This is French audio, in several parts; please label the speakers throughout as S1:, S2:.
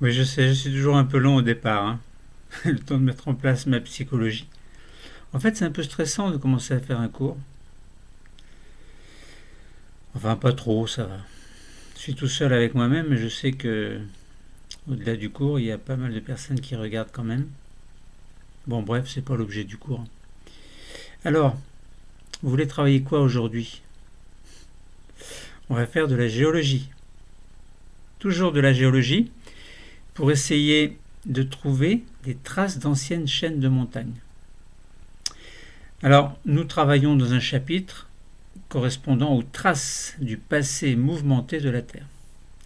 S1: Oui, je sais, je suis toujours un peu long au départ, hein. Le temps de mettre en place ma psychologie. En fait, c'est un peu stressant de commencer à faire un cours. Enfin, pas trop, ça va. Je suis tout seul avec moi-même, mais je sais que au-delà du cours, il y a pas mal de personnes qui regardent quand même. Bon, bref, c'est pas l'objet du cours. Alors, vous voulez travailler quoi aujourd'hui? On va faire de la géologie. Toujours de la géologie, pour essayer de trouver des traces d'anciennes chaînes de montagnes. Alors, nous travaillons dans un chapitre correspondant aux traces du passé mouvementé de la Terre.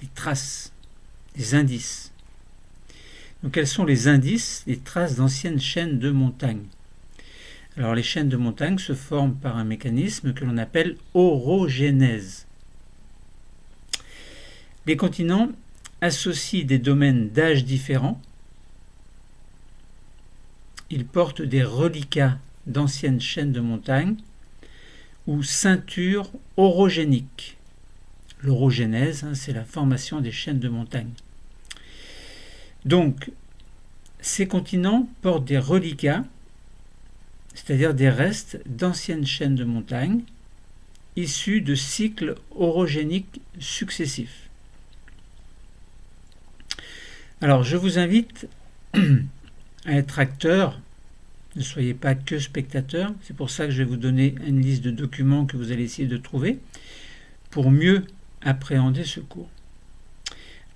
S1: Des traces, des indices. Donc, quels sont les indices, les traces d'anciennes chaînes de montagnes? Alors, les chaînes de montagnes se forment par un mécanisme que l'on appelle orogénèse. Les continents associent des domaines d'âge différents. Ils portent des reliquats d'anciennes chaînes de montagnes ou ceintures orogéniques. L'orogénèse, c'est la formation des chaînes de montagnes. Donc, ces continents portent des reliquats, c'est-à-dire des restes d'anciennes chaînes de montagnes issus de cycles orogéniques successifs. Alors, je vous invite à être acteur, ne soyez pas que spectateur, c'est pour ça que je vais vous donner une liste de documents que vous allez essayer de trouver pour mieux appréhender ce cours.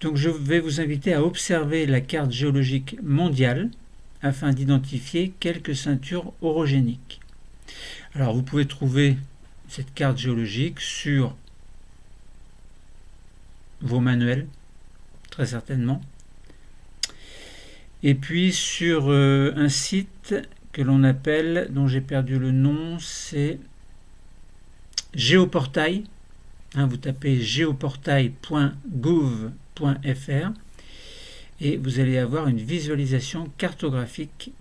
S1: Donc je vais vous inviter à observer la carte géologique mondiale afin d'identifier quelques ceintures orogéniques. Alors vous pouvez trouver cette carte géologique sur vos manuels, très certainement, et puis sur un site que l'on appelle, dont j'ai perdu le nom, c'est Géoportail. Vous tapez géoportail.gouv.fr et vous allez avoir une visualisation cartographique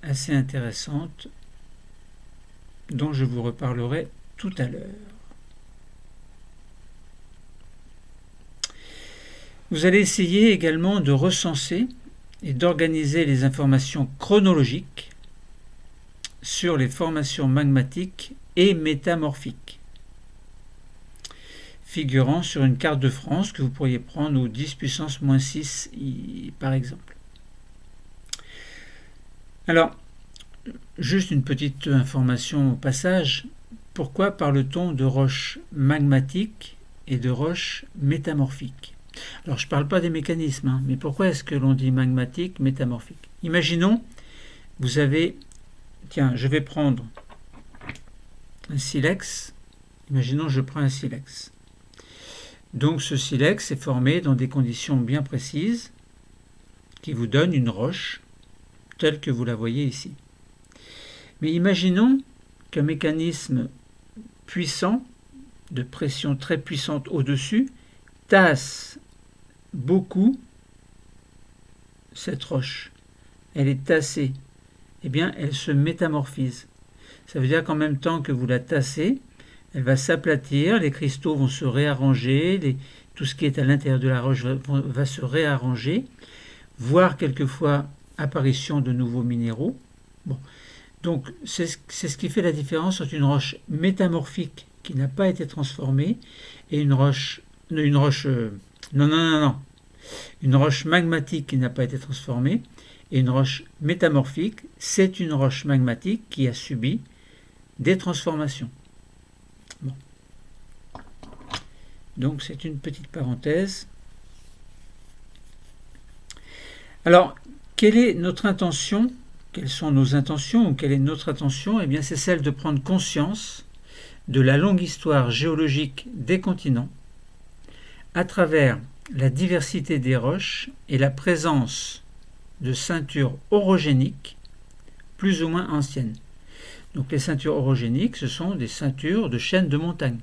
S1: assez intéressante dont je vous reparlerai tout à l'heure. Vous allez essayer également de recenser et d'organiser les informations chronologiques sur les formations magmatiques et métamorphiques, figurant sur une carte de France que vous pourriez prendre au 10 puissance moins 6 par exemple. Alors, juste une petite information au passage, pourquoi parle-t-on de roches magmatiques et de roches métamorphiques? Alors je ne parle pas des mécanismes, mais pourquoi est-ce que l'on dit magmatique, métamorphique? Imaginons, vous avez, tiens, je vais prendre un silex, imaginons je prends un silex. Donc ce silex est formé dans des conditions bien précises qui vous donnent une roche telle que vous la voyez ici. Mais imaginons qu'un mécanisme puissant, de pression très puissante au-dessus, tasse beaucoup cette roche. Elle est tassée. Eh bien, elle se métamorphise. Ça veut dire qu'en même temps que vous la tassez, elle va s'aplatir, les cristaux vont se réarranger, tout ce qui est à l'intérieur de la roche va se réarranger, voire quelquefois apparition de nouveaux minéraux. Bon. Donc, c'est ce qui fait la différence entre une roche métamorphique qui n'a pas été transformée et une roche magmatique qui n'a pas été transformée et une roche métamorphique, c'est une roche magmatique qui a subi des transformations. Bon. Donc c'est une petite parenthèse. Alors, quelle est notre intention? Quelles sont nos intentions ou quelle est notre intention? Eh bien, c'est celle de prendre conscience de la longue histoire géologique des continents à travers la diversité des roches et la présence de ceintures orogéniques plus ou moins anciennes. Donc les ceintures orogéniques, ce sont des ceintures de chaînes de montagnes.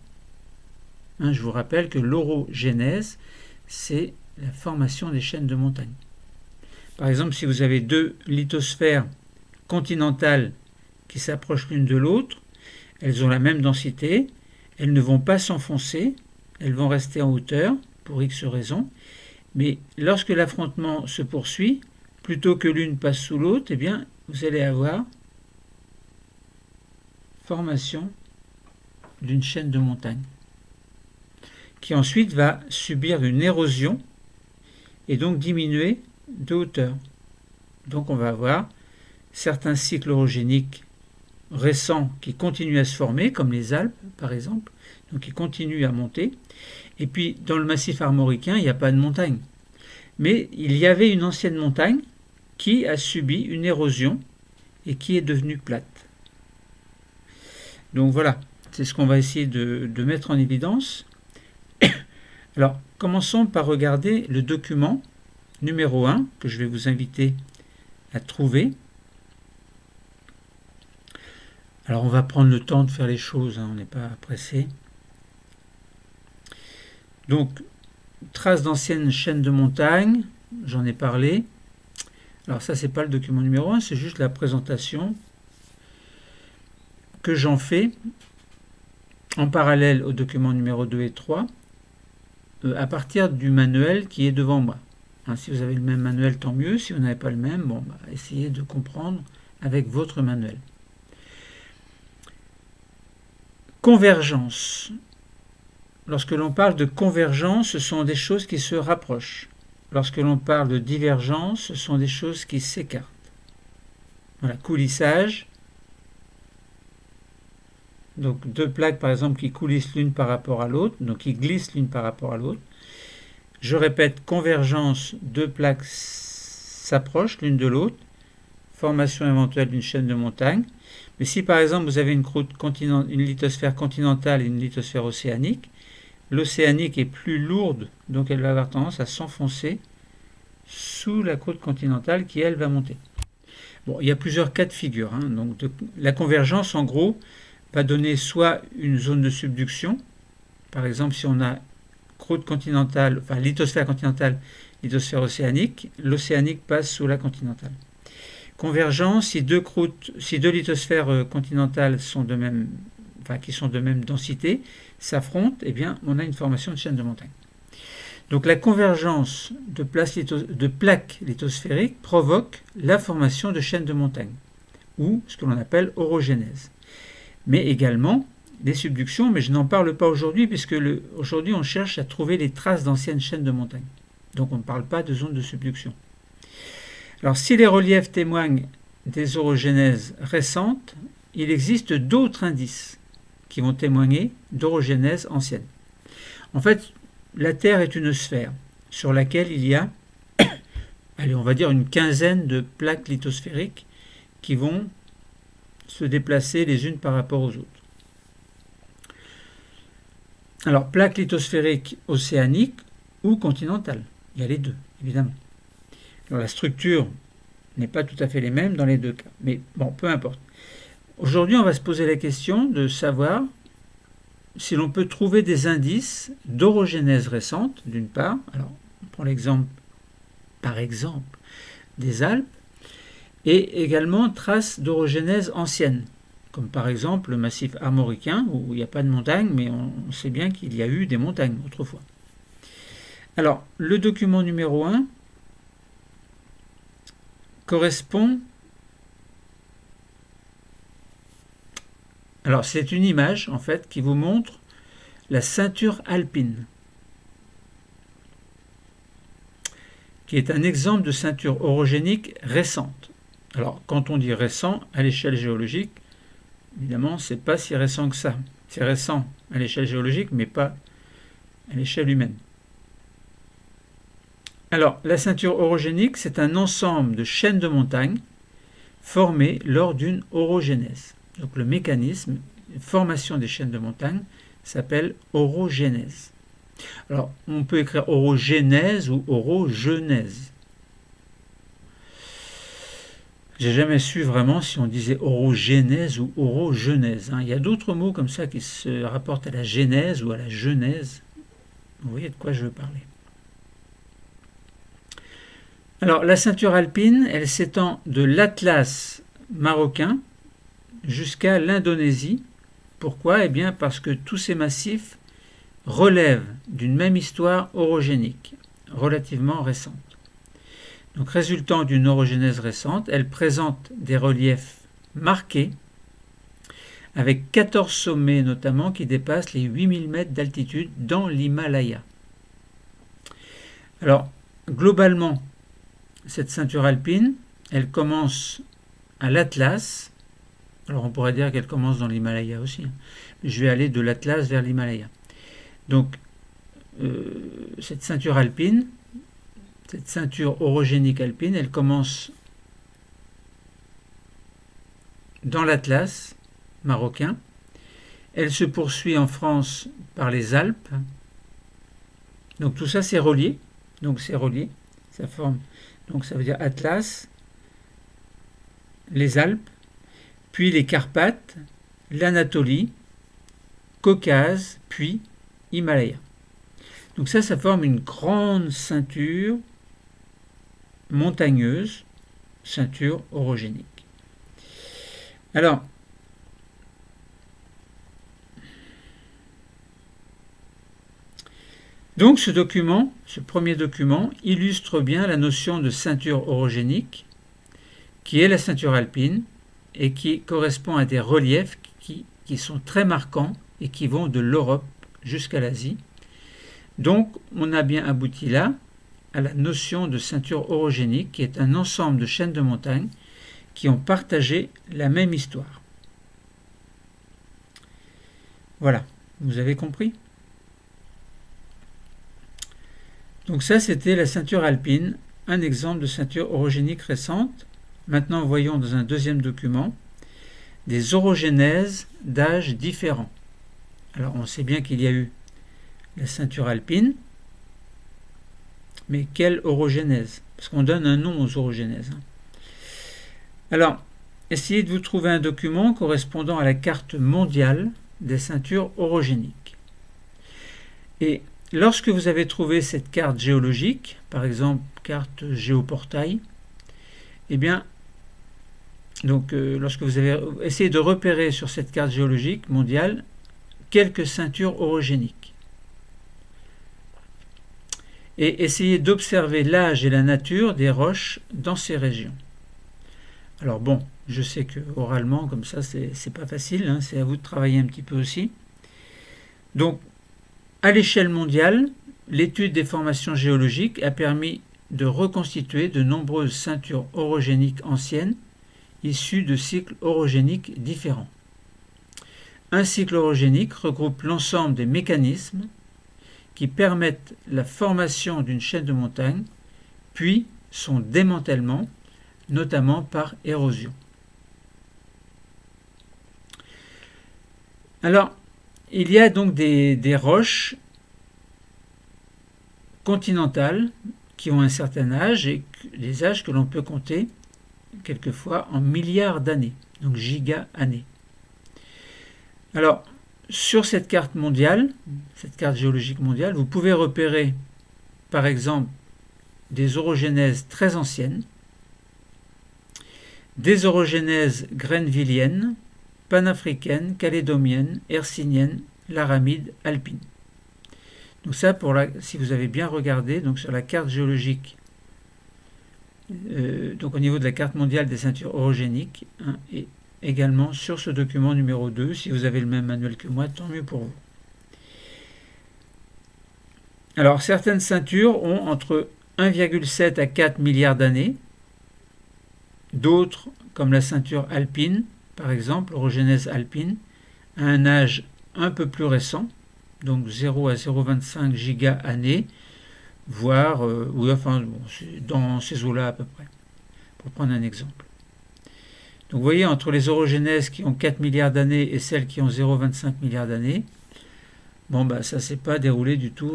S1: Je vous rappelle que l'orogénèse, c'est la formation des chaînes de montagnes. Par exemple, si vous avez deux lithosphères continentales qui s'approchent l'une de l'autre, elles ont la même densité, elles ne vont pas s'enfoncer, elles vont rester en hauteur pour X raisons, Mais lorsque l'affrontement se poursuit, plutôt que l'une passe sous l'autre, eh bien, vous allez avoir formation d'une chaîne de montagnes qui ensuite va subir une érosion et donc diminuer de hauteur. Donc on va avoir certains cycles orogéniques récents qui continuent à se former, comme les Alpes par exemple, donc qui continuent à monter. Et puis dans le massif armoricain, il n'y a pas de montagne. Mais il y avait une ancienne montagne qui a subi une érosion et qui est devenue plate. Donc voilà, c'est ce qu'on va essayer de mettre en évidence. Alors, commençons par regarder le document numéro 1 que je vais vous inviter à trouver. Alors, on va prendre le temps de faire les choses, on n'est pas pressé. Donc, traces d'anciennes chaînes de montagnes, j'en ai parlé. Alors ça, c'est pas le document numéro 1, c'est juste la présentation que j'en fais en parallèle au document numéro 2 et 3 à partir du manuel qui est devant moi. Si vous avez le même manuel, tant mieux. Si vous n'avez pas le même, essayez de comprendre avec votre manuel. Convergence. Lorsque l'on parle de convergence, ce sont des choses qui se rapprochent. Lorsque l'on parle de divergence, ce sont des choses qui s'écartent. Voilà, coulissage. Donc deux plaques par exemple qui coulissent l'une par rapport à l'autre, donc qui glissent l'une par rapport à l'autre. Je répète, convergence, deux plaques s'approchent l'une de l'autre, formation éventuelle d'une chaîne de montagnes. Mais si par exemple vous avez une lithosphère continentale et une lithosphère océanique, l'océanique est plus lourde, donc elle va avoir tendance à s'enfoncer sous la croûte continentale qui, elle, va monter. Bon, il y a plusieurs cas de figure. Donc la convergence, en gros, va donner soit une zone de subduction, par exemple si on a croûte continentale, enfin lithosphère continentale, lithosphère océanique, l'océanique passe sous la continentale. Convergence, si deux lithosphères continentales sont qui sont de même densité, s'affrontent, eh bien on a une formation de chaîne de montagne. Donc la convergence de plaques lithosphériques provoque la formation de chaînes de montagne, ou ce que l'on appelle orogénèse. Mais également des subductions, mais je n'en parle pas aujourd'hui, puisque aujourd'hui on cherche à trouver les traces d'anciennes chaînes de montagne. Donc on ne parle pas de zone de subduction. Alors si les reliefs témoignent des orogénèses récentes, il existe d'autres indices qui vont témoigner d'orogénèse ancienne. En fait, la Terre est une sphère sur laquelle il y a, on va dire une quinzaine de plaques lithosphériques qui vont se déplacer les unes par rapport aux autres. Alors, plaques lithosphériques océaniques ou continentales, il y a les deux, évidemment. Alors, la structure n'est pas tout à fait les mêmes dans les deux cas, mais bon, peu importe. Aujourd'hui, on va se poser la question de savoir si l'on peut trouver des indices d'orogénèse récente, d'une part. Alors, on prend l'exemple, par exemple, des Alpes, et également traces d'orogénèse ancienne, comme par exemple le massif armoricain, où il n'y a pas de montagne, mais on sait bien qu'il y a eu des montagnes autrefois. Alors, le document numéro 1 correspond... Alors, c'est une image, en fait, qui vous montre la ceinture alpine, qui est un exemple de ceinture orogénique récente. Alors, quand on dit récent, à l'échelle géologique, évidemment, c'est pas si récent que ça. C'est récent à l'échelle géologique, mais pas à l'échelle humaine. Alors, la ceinture orogénique, c'est un ensemble de chaînes de montagnes formées lors d'une orogénèse. Donc, le mécanisme de formation des chaînes de montagnes s'appelle orogénèse. Alors, on peut écrire orogénèse ou orogenèse. J'ai jamais su vraiment si on disait orogénèse ou orogenèse. Il y a d'autres mots comme ça qui se rapportent à la genèse ou à la genèse. Vous voyez de quoi je veux parler. Alors, la ceinture alpine, elle s'étend de l'Atlas marocain jusqu'à l'Indonésie. Pourquoi ? Eh bien, parce que tous ces massifs relèvent d'une même histoire orogénique. relativement récente. Donc résultant d'une orogénèse récente, elle présente des reliefs marqués avec 14 sommets notamment qui dépassent les 8000 mètres d'altitude dans l'Himalaya. Alors, globalement, cette ceinture alpine, elle commence à l'Atlas. Alors on pourrait dire qu'elle commence dans l'Himalaya aussi, mais je vais aller de l'Atlas vers l'Himalaya. Donc, cette ceinture alpine, cette ceinture orogénique alpine, elle commence dans l'Atlas marocain. Elle se poursuit en France par les Alpes. Donc tout ça c'est relié. Donc c'est relié. Ça forme. Donc ça veut dire Atlas, les Alpes, puis les Carpates, l'Anatolie, Caucase, puis Himalaya. Donc ça forme une grande ceinture montagneuse, ceinture orogénique. Alors, donc ce document, ce premier document, illustre bien la notion de ceinture orogénique, qui est la ceinture alpine, et qui correspond à des reliefs qui sont très marquants et qui vont de l'Europe jusqu'à l'Asie. Donc, on a bien abouti là à la notion de ceinture orogénique, qui est un ensemble de chaînes de montagnes qui ont partagé la même histoire. Voilà, vous avez compris ? Donc ça, c'était la ceinture alpine, un exemple de ceinture orogénique récente. Maintenant, voyons dans un deuxième document des orogénèses d'âges différents. Alors, on sait bien qu'il y a eu la ceinture alpine, mais quelle orogénèse? Parce qu'on donne un nom aux orogénèses. Alors, essayez de vous trouver un document correspondant à la carte mondiale des ceintures orogéniques. Et lorsque vous avez trouvé cette carte géologique, par exemple carte Géoportail, eh bien, donc lorsque vous avez essayé de repérer sur cette carte géologique mondiale quelques ceintures orogéniques, et essayez d'observer l'âge et la nature des roches dans ces régions. Alors bon, je sais que oralement, comme ça, c'est pas facile, hein, c'est à vous de travailler un petit peu aussi. Donc, à l'échelle mondiale, l'étude des formations géologiques a permis de reconstituer de nombreuses ceintures orogéniques anciennes issues de cycles orogéniques différents. Un cycle orogénique regroupe l'ensemble des mécanismes qui permettent la formation d'une chaîne de montagnes, puis son démantèlement, notamment par érosion. Alors, il y a donc des roches continentales qui ont un certain âge, et les âges que l'on peut compter quelquefois en milliards d'années, donc giga-années. Alors, sur cette carte mondiale, cette carte géologique mondiale, vous pouvez repérer, par exemple, des orogénèses très anciennes, des orogénèses greenvilliennes, panafricaines, calédoniennes, hercyniennes, laramides, alpines. Donc ça, si vous avez bien regardé, donc sur la carte géologique, donc au niveau de la carte mondiale des ceintures orogéniques, hein, et également sur ce document numéro 2, si vous avez le même manuel que moi, tant mieux pour vous. Alors, certaines ceintures ont entre 1,7 à 4 milliards d'années, d'autres, comme la ceinture alpine, par exemple, l'orogénèse alpine, a un âge un peu plus récent, donc 0 à 0,25 giga-années, voire dans ces eaux-là à peu près, pour prendre un exemple. Donc vous voyez, entre les orogénèses qui ont 4 milliards d'années et celles qui ont 0,25 milliards d'années, bon, ça ne s'est pas déroulé du tout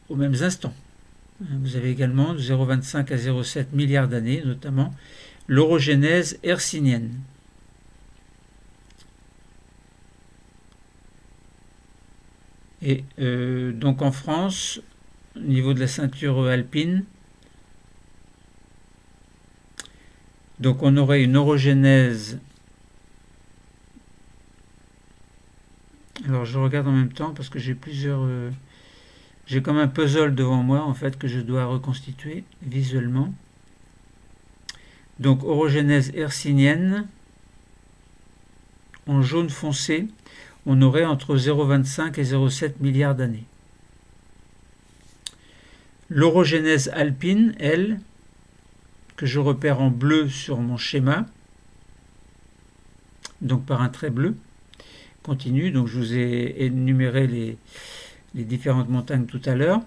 S1: aux mêmes instants. Vous avez également de 0,25 à 0,7 milliards d'années, notamment l'orogénèse hercynienne. Et donc en France, au niveau de la ceinture alpine, donc on aurait une orogénèse. Alors je regarde en même temps parce que j'ai plusieurs J'ai comme un puzzle devant moi en fait que je dois reconstituer visuellement. Donc orogenèse hercynienne, en jaune foncé, on aurait entre 0,25 et 0,7 milliards d'années. L'orogenèse alpine, elle, que je repère en bleu sur mon schéma, donc par un trait bleu, continue. Donc je vous ai énuméré les différentes montagnes tout à l'heure,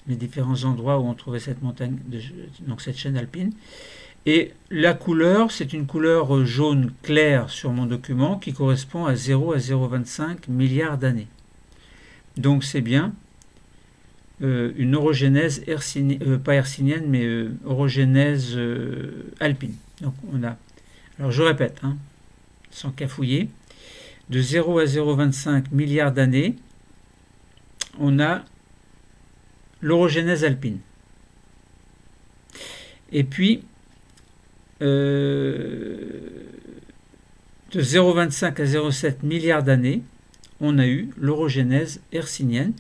S1: les différents endroits où on trouvait cette montagne, donc cette chaîne alpine. Et la couleur, c'est une couleur jaune clair sur mon document qui correspond à 0 à 0,25 milliards d'années. Donc c'est bien une orogenèse pas hercynienne, mais orogenèse alpine. Donc on a, alors je répète, sans cafouiller, de 0 à 0,25 milliards d'années, on a l'orogenèse alpine. Et puis, de 0,25 à 0,7 milliards d'années, on a eu l'orogenèse hercynienne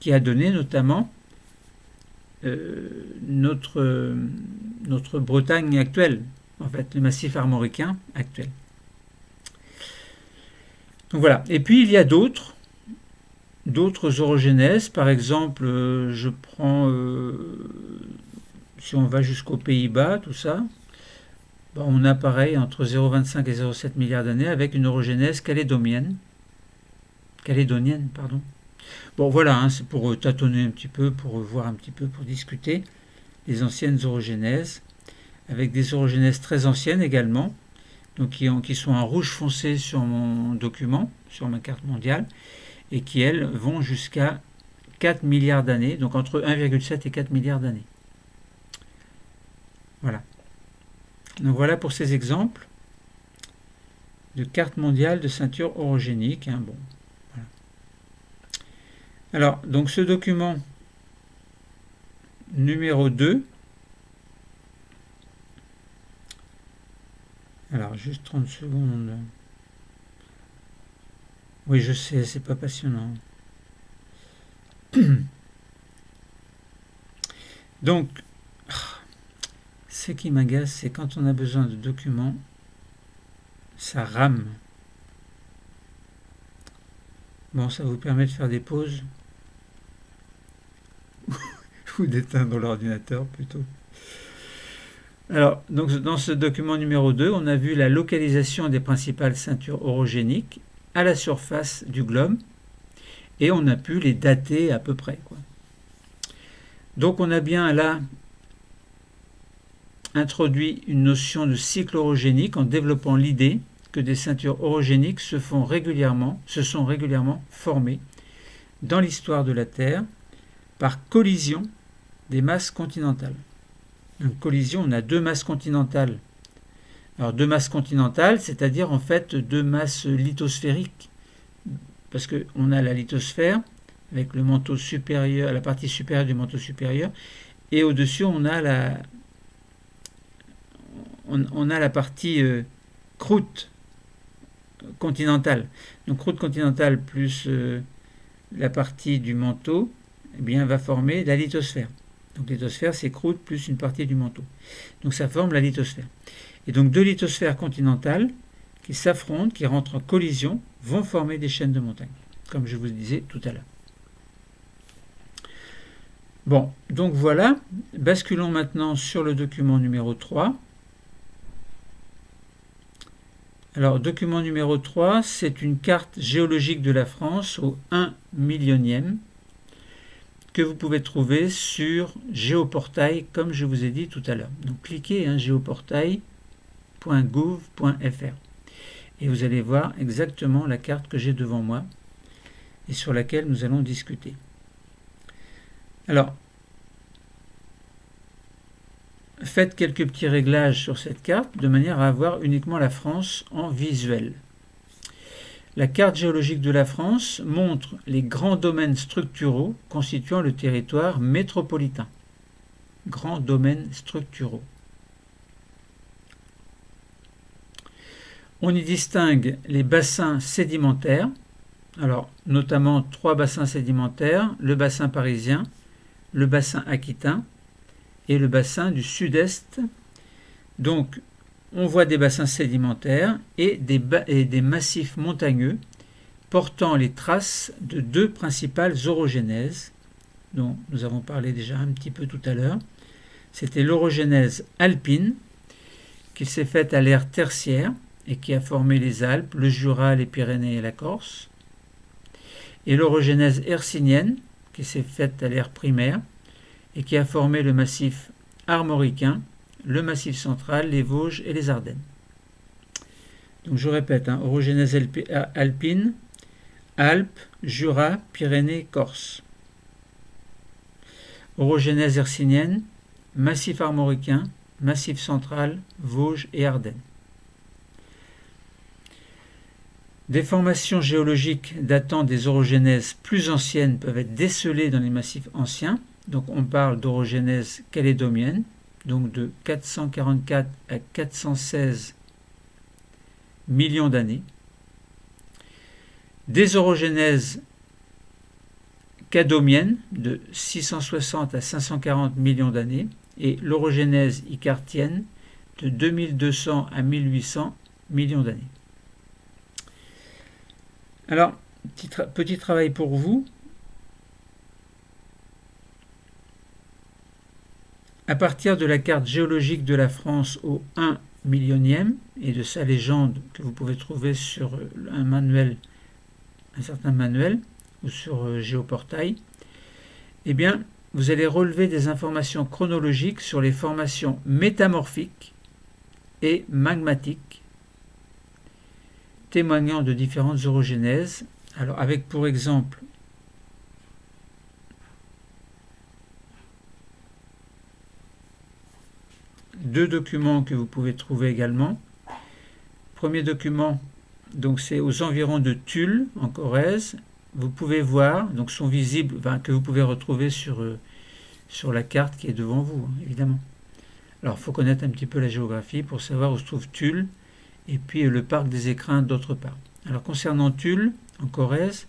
S1: qui a donné notamment notre Bretagne actuelle, en fait, le massif armoricain actuel. Donc voilà. Et puis il y a d'autres orogenèses. Par exemple, je prends, si on va jusqu'aux Pays-Bas, tout ça, on a pareil entre 0,25 et 0,7 milliards d'années avec une orogenèse calédonienne. Bon voilà, c'est pour tâtonner un petit peu, pour voir un petit peu, pour discuter les anciennes orogenèses, avec des orogenèses très anciennes également, donc qui sont en rouge foncé sur mon document, sur ma carte mondiale, et qui elles vont jusqu'à 4 milliards d'années, donc entre 1,7 et 4 milliards d'années. Voilà. Donc voilà pour ces exemples de carte mondiale de ceinture orogénique. Bon, voilà. Alors, donc ce document numéro 2, alors juste 30 secondes. Oui, je sais, c'est pas passionnant. Donc, ce qui m'agace, c'est quand on a besoin de documents, ça rame. Bon, ça vous permet de faire des pauses ou d'éteindre l'ordinateur plutôt. Alors, donc, dans ce document numéro 2, on a vu la localisation des principales ceintures orogéniques à la surface du globe et on a pu les dater à peu près, quoi. Donc on a bien là introduit une notion de cycle orogénique en développant l'idée que des ceintures orogéniques se sont régulièrement formées dans l'histoire de la Terre par collision des masses continentales. Une collision, on a deux masses continentales. Alors deux masses continentales, c'est-à-dire en fait deux masses lithosphériques, parce qu'on a la lithosphère avec le manteau supérieur, la partie supérieure du manteau supérieur, et au-dessus on a la partie croûte continentale. Donc croûte continentale plus la partie du manteau, eh bien, va former la lithosphère. Donc lithosphère, c'est croûte plus une partie du manteau. Donc ça forme la lithosphère. Et donc deux lithosphères continentales qui s'affrontent, qui rentrent en collision, vont former des chaînes de montagnes, comme je vous le disais tout à l'heure. Bon, donc voilà, basculons maintenant sur le document numéro 3. Alors, document numéro 3, c'est une carte géologique de la France au 1 millionième que vous pouvez trouver sur Géoportail, comme je vous ai dit tout à l'heure. Donc, cliquez géoportail.gouv.fr et vous allez voir exactement la carte que j'ai devant moi et sur laquelle nous allons discuter. Alors, faites quelques petits réglages sur cette carte de manière à avoir uniquement la France en visuel. La carte géologique de la France montre les grands domaines structuraux constituant le territoire métropolitain. Grands domaines structuraux. On y distingue les bassins sédimentaires, alors notamment 3 bassins sédimentaires, le bassin parisien, le bassin aquitain et le bassin du sud-est. Donc, on voit des bassins sédimentaires et des massifs montagneux portant les traces de deux principales orogénèses, dont nous avons parlé déjà un petit peu tout à l'heure. C'était l'orogénèse alpine, qui s'est faite à l'ère tertiaire et qui a formé les Alpes, le Jura, les Pyrénées et la Corse. Et l'orogénèse hercynienne, qui s'est faite à l'ère primaire et qui a formé le massif armoricain, le massif central, les Vosges et les Ardennes. Donc je répète, orogénèse alpine, Alpes, Jura, Pyrénées, Corse. Orogénèse hercynienne, massif armoricain, massif central, Vosges et Ardennes. Des formations géologiques datant des orogénèses plus anciennes peuvent être décelées dans les massifs anciens. Donc on parle d'orogénèse calédomienne, donc de 444 à 416 millions d'années. Des orogénèses cadomiennes de 660 à 540 millions d'années et l'orogénèse icartienne de 2200 à 1800 millions d'années. Alors, petit travail pour vous. À partir de la carte géologique de la France au 1 millionième et de sa légende que vous pouvez trouver sur un certain manuel ou sur Géoportail, eh bien, vous allez relever des informations chronologiques sur les formations métamorphiques et magmatiques témoignant de différentes orogénèses. Alors, avec pour exemple deux documents que vous pouvez trouver également. Premier document, donc c'est aux environs de Tulle, en Corrèze. Vous pouvez voir, donc sont visibles, que vous pouvez retrouver sur la carte qui est devant vous, évidemment. Alors, il faut connaître un petit peu la géographie pour savoir où se trouve Tulle et puis le parc des Écrins d'autre part. Alors, concernant Tulle, en Corrèze,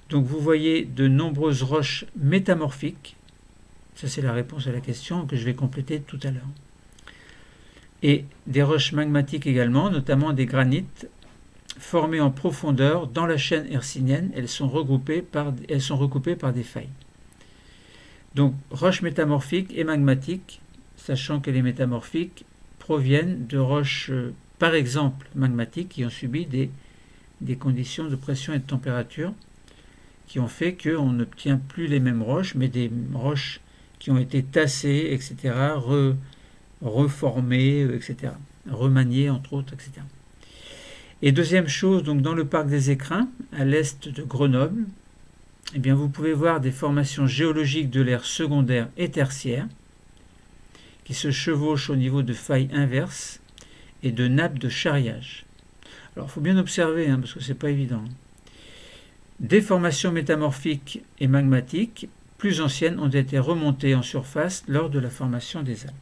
S1: donc vous voyez de nombreuses roches métamorphiques. Ça, c'est la réponse à la question que je vais compléter tout à l'heure. Et des roches magmatiques également, notamment des granites formées en profondeur dans la chaîne hercynienne. Elles sont recoupées par des failles. Donc, roches métamorphiques et magmatiques, sachant que les métamorphiques proviennent de roches, par exemple, magmatiques qui ont subi des conditions de pression et de température qui ont fait qu'on n'obtient plus les mêmes roches, mais des roches qui ont été tassées, etc., reformées, etc., remaniées, entre autres, etc. Et deuxième chose, donc dans le parc des Écrins, à l'est de Grenoble, eh bien vous pouvez voir des formations géologiques de l'ère secondaire et tertiaire qui se chevauchent au niveau de failles inverses et de nappes de charriage. Alors il faut bien observer, parce que c'est pas évident. Des formations métamorphiques et magmatiques plus anciennes ont été remontées en surface lors de la formation des Alpes.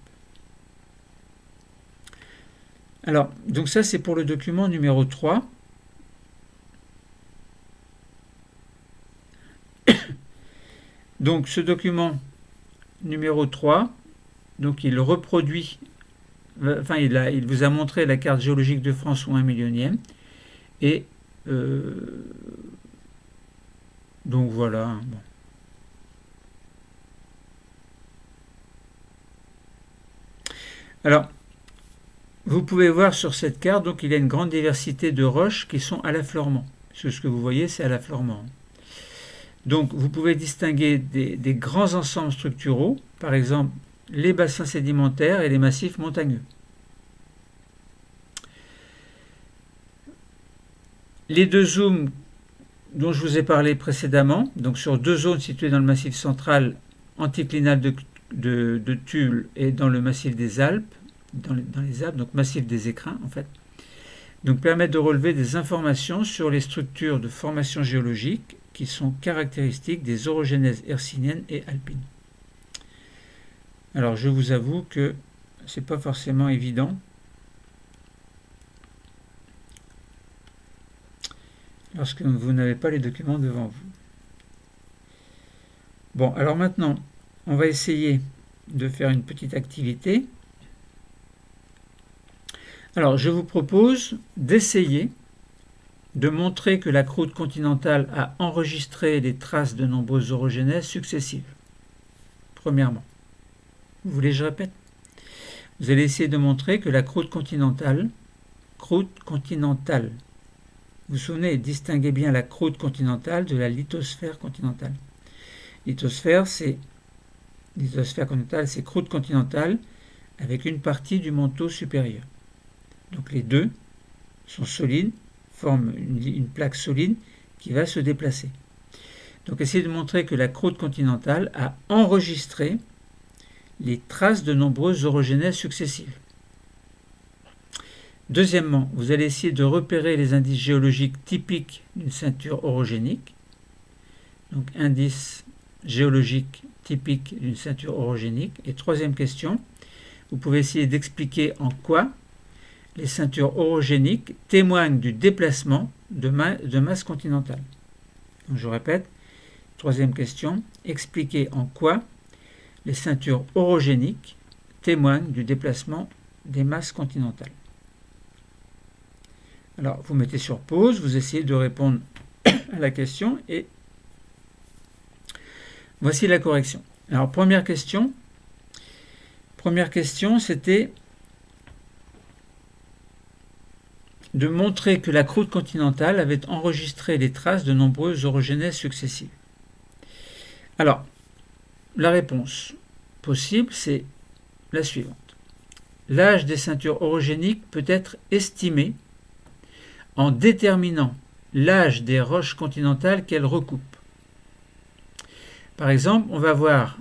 S1: Alors, donc ça c'est pour le document numéro 3. Donc ce document numéro 3, donc il reproduit, il vous a montré la carte géologique de France au 1 millionième. Et donc voilà. Bon. Alors, vous pouvez voir sur cette carte, donc il y a une grande diversité de roches qui sont à l'affleurement. Ce que vous voyez, c'est à l'affleurement. Donc, vous pouvez distinguer des grands ensembles structuraux, par exemple les bassins sédimentaires et les massifs montagneux. Les deux zooms dont je vous ai parlé précédemment, donc sur deux zones situées dans le massif central anticlinal de Tulle et dans le massif des Alpes, dans les Alpes, donc massif des Écrins en fait, donc permettent de relever des informations sur les structures de formation géologique qui sont caractéristiques des orogénèses hercyniennes et alpines. Alors je vous avoue que c'est pas forcément évident. Lorsque vous n'avez pas les documents devant vous. Bon, alors maintenant, on va essayer de faire une petite activité. Alors, je vous propose d'essayer de montrer que la croûte continentale a enregistré les traces de nombreuses orogénèses successives. Premièrement. Vous voulez que je répète? Vous allez essayer de montrer que la croûte continentale, vous vous souvenez, distinguez bien la croûte continentale de la lithosphère continentale. Lithosphère continentale, c'est croûte continentale avec une partie du manteau supérieur. Donc les deux sont solides, forment une plaque solide qui va se déplacer. Donc essayez de montrer que la croûte continentale a enregistré les traces de nombreuses orogénèses successives. Deuxièmement, vous allez essayer de repérer les indices géologiques typiques d'une ceinture orogénique. Donc indice géologique typique d'une ceinture orogénique. Et troisième question, vous pouvez essayer d'expliquer en quoi les ceintures orogéniques témoignent du déplacement de masse continentale. Donc je répète, troisième question, expliquer en quoi les ceintures orogéniques témoignent du déplacement des masses continentales. Alors, vous mettez sur pause, vous essayez de répondre à la question et voici la correction. Alors, première question, c'était de montrer que la croûte continentale avait enregistré les traces de nombreuses orogénèses successives. Alors, la réponse possible, c'est la suivante. L'âge des ceintures orogéniques peut être estimé en déterminant l'âge des roches continentales qu'elles recoupent. Par exemple, on va voir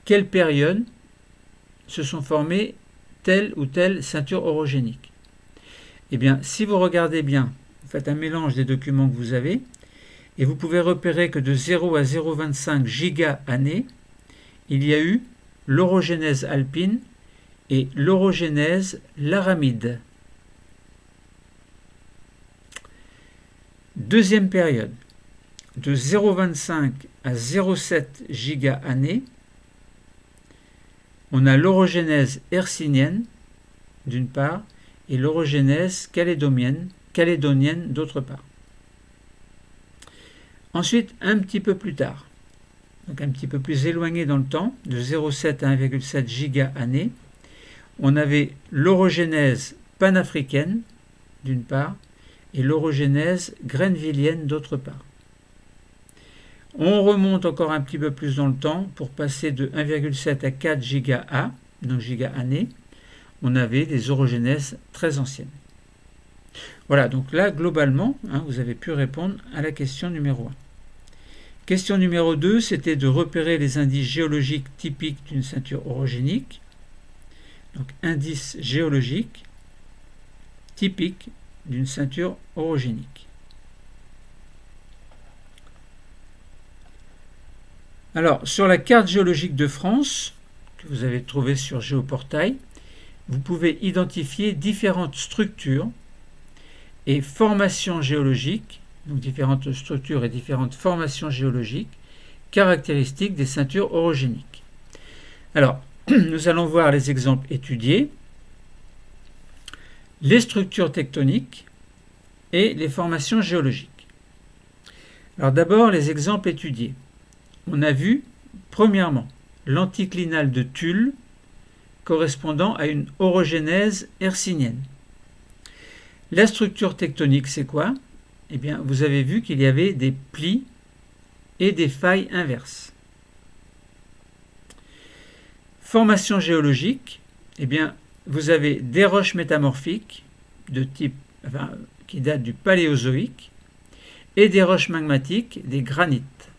S1: quelle période se sont formées telle ou telle ceinture orogénique. Eh bien, si vous regardez bien, vous faites un mélange des documents que vous avez, et vous pouvez repérer que de 0 à 0,25 giga-années, il y a eu l'orogénèse alpine et l'orogénèse laramide. Deuxième période, de 0,25 à 0,7 giga-années, on a l'orogénèse hercynienne, d'une part, et l'orogénèse calédonienne, d'autre part. Ensuite, un petit peu plus tard, donc un petit peu plus éloigné dans le temps, de 0,7 à 1,7 giga-années, on avait l'orogénèse panafricaine, d'une part, et l'orogénèse greenvillienne, d'autre part. On remonte encore un petit peu plus dans le temps pour passer de 1,7 à 4 giga-A, donc giga-années, on avait des orogénèses très anciennes. Voilà, donc là, globalement, vous avez pu répondre à la question numéro 1. Question numéro 2, c'était de repérer les indices géologiques typiques d'une ceinture orogénique. Donc, indice géologique typique d'une ceinture orogénique. Alors, sur la carte géologique de France, que vous avez trouvée sur Géoportail, vous pouvez identifier différentes structures et formations géologiques, donc différentes structures et différentes formations géologiques caractéristiques des ceintures orogéniques. Alors, nous allons voir les exemples étudiés, les structures tectoniques et les formations géologiques. Alors d'abord, les exemples étudiés. On a vu, premièrement, l'anticlinal de Tulle correspondant à une orogénèse hercynienne. La structure tectonique, c'est quoi? Eh bien, vous avez vu qu'il y avait des plis et des failles inverses. Formation géologique, eh bien, vous avez des roches métamorphiques de type, qui datent du Paléozoïque et des roches magmatiques, des granites.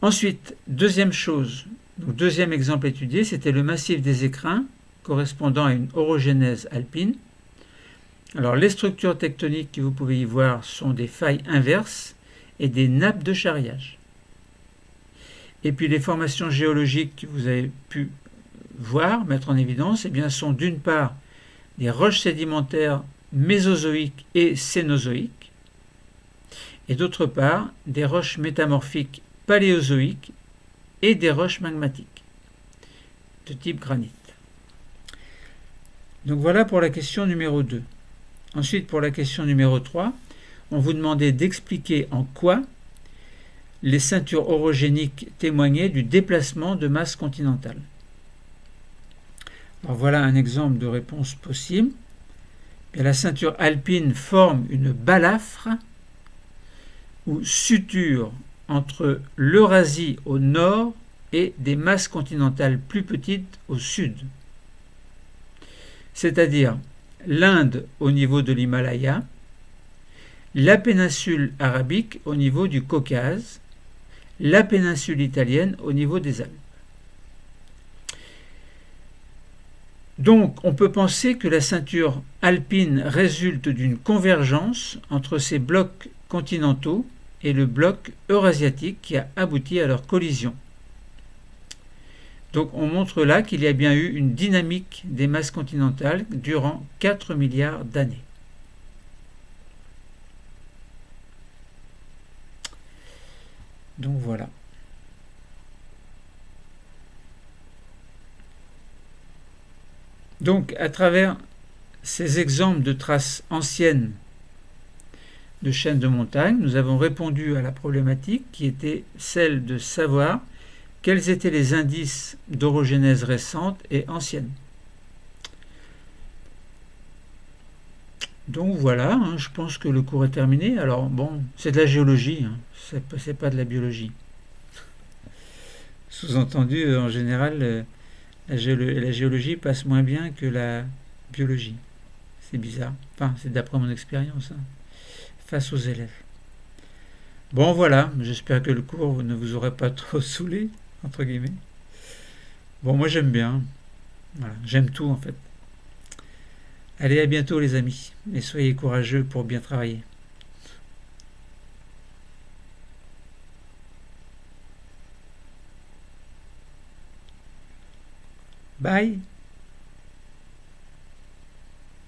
S1: Ensuite, deuxième chose, donc deuxième exemple étudié, c'était le massif des Écrins correspondant à une orogénèse alpine. Alors, les structures tectoniques que vous pouvez y voir sont des failles inverses et des nappes de charriage. Et puis les formations géologiques que vous avez pu voir, mettre en évidence, eh bien, sont d'une part des roches sédimentaires mésozoïques et cénozoïques, et d'autre part des roches métamorphiques paléozoïques et des roches magmatiques de type granit. Donc voilà pour la question numéro 2. Ensuite, pour la question numéro 3, on vous demandait d'expliquer en quoi les ceintures orogéniques témoignaient du déplacement de masse continentale. Alors voilà un exemple de réponse possible. Bien, la ceinture alpine forme une balafre ou suture entre l'Eurasie au nord et des masses continentales plus petites au sud. C'est-à-dire l'Inde au niveau de l'Himalaya, la péninsule arabique au niveau du Caucase, la péninsule italienne au niveau des Alpes. Donc, on peut penser que la ceinture alpine résulte d'une convergence entre ces blocs continentaux et le bloc eurasiatique qui a abouti à leur collision. Donc, on montre là qu'il y a bien eu une dynamique des masses continentales durant 4 milliards d'années. Donc voilà. Donc, à travers ces exemples de traces anciennes de chaînes de montagnes, nous avons répondu à la problématique qui était celle de savoir quels étaient les indices d'orogénèse récente et ancienne. Donc voilà, je pense que le cours est terminé. Alors bon, c'est de la géologie, c'est pas de la biologie. Sous-entendu, en général, la géologie passe moins bien que la biologie. C'est bizarre. Enfin, c'est d'après mon expérience, face aux élèves. Bon, voilà, j'espère que le cours ne vous aura pas trop saoulé, entre guillemets. Bon, moi j'aime bien. Voilà, j'aime tout en fait. Allez, à bientôt les amis, et soyez courageux pour bien travailler. Bye.